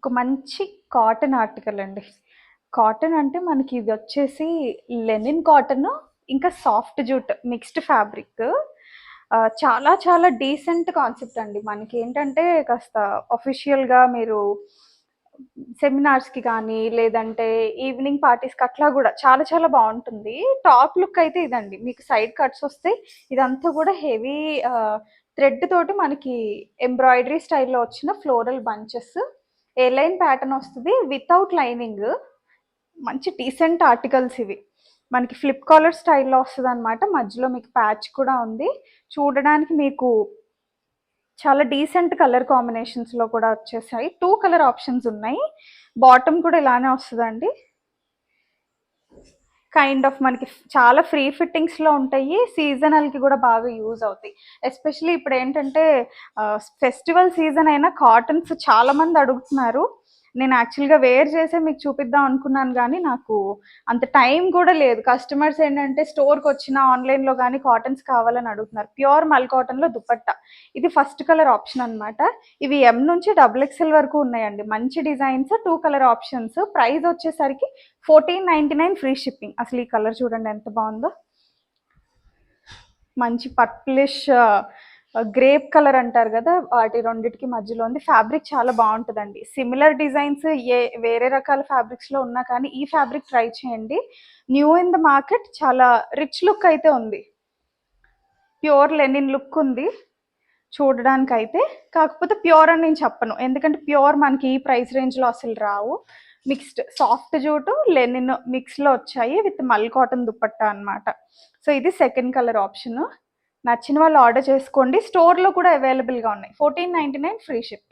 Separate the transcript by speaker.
Speaker 1: ఒక మంచి cotton article అండి. కాటన్ అంటే మనకి ఇది వచ్చేసి లెనిన్ కాటన్, ఇంకా సాఫ్ట్ జూట్ మిక్స్డ్ ఫ్యాబ్రిక్. చాలా చాలా డీసెంట్ కాన్సెప్ట్ అండి. మనకి ఏంటంటే కాస్త అఫీషియల్గా మీరు సెమినార్స్కి కానీ లేదంటే ఈవినింగ్ పార్టీస్కి అట్లా కూడా చాలా చాలా బాగుంటుంది. టాప్ లుక్ అయితే ఇదండి. మీకు సైడ్ కట్స్ వస్తే ఇదంతా కూడా హెవీ థ్రెడ్ తోటి మనకి ఎంబ్రాయిడరీ స్టైల్లో వచ్చిన ఫ్లోరల్ బంచెస్, ఏ లైన్ ప్యాటర్న్ వస్తుంది వితౌట్ లైనింగ్. మంచి డీసెంట్ ఆర్టికల్స్ ఇవి. మనకి ఫ్లిప్ కాలర్ స్టైల్లో వస్తుంది అనమాట. మధ్యలో మీకు ప్యాచ్ కూడా ఉంది. చూడడానికి మీకు చాలా డీసెంట్ కలర్ కాంబినేషన్స్లో కూడా వచ్చేసాయి. 2 కలర్ ఆప్షన్స్ ఉన్నాయి. బాటమ్ కూడా ఇలానే వస్తుందండి. కైండ్ ఆఫ్ మనకి చాలా ఫ్రీ ఫిట్టింగ్స్లో ఉంటాయి. సీజనల్కి కూడా బాగా యూజ్ అవుతాయి. ఎస్పెషలీ ఇప్పుడు ఏంటంటే ఫెస్టివల్ సీజన్ అయినా కాటన్స్ చాలా మంది అడుగుతున్నారు. నేను యాక్చువల్గా వేర్ చేసే మీకు చూపిద్దాం అనుకున్నాను, కానీ నాకు అంత టైం కూడా లేదు. కస్టమర్స్ ఏంటంటే స్టోర్కి వచ్చిన ఆన్లైన్లో కానీ కాటన్స్ కావాలని అడుగుతున్నారు. ప్యూర్ మల్ కాటన్లో దుపట్టా. ఇది ఫస్ట్ కలర్ ఆప్షన్ అనమాట. ఇవి ఎం నుంచి XXL వరకు ఉన్నాయండి. మంచి డిజైన్స్, 2 కలర్ ఆప్షన్స్. ప్రైస్ వచ్చేసరికి 1499 ఫ్రీ షిప్పింగ్. అసలు ఈ కలర్ చూడండి ఎంత బాగుందో. మంచి పర్పులిష్ గ్రేప్ కలర్ అంటారు కదా, వాటి రెండిటికి మధ్యలో ఉంది. ఫ్యాబ్రిక్ చాలా బాగుంటుందండి. సిమిలర్ డిజైన్స్ వేరే రకాల ఫ్యాబ్రిక్స్లో ఉన్నా కానీ ఈ ఫ్యాబ్రిక్ ట్రై చేయండి. న్యూ ఇన్ ద మార్కెట్, చాలా రిచ్ లుక్ అయితే ఉంది. ప్యూర్ లెనిన్ లుక్ ఉంది చూడడానికి అయితే. కాకపోతే ప్యూర్ అని నేను చెప్పను, ఎందుకంటే ప్యూర్ మనకి ఈ ప్రైస్ రేంజ్లో అసలు రావు. మిక్స్డ్ సాఫ్ట్ జూటు లెనిన్ మిక్స్లో వచ్చాయి విత్ మల్ కాటన్ దుపట్టా అనమాట. సో ఇది సెకండ్ కలర్ ఆప్షన్. నచ్చిన వాళ్ళు ఆర్డర్ చేసుకోండి. స్టోర్లో కూడా అవైలబుల్గా ఉన్నాయి. 1499 ఫ్రీ షిప్.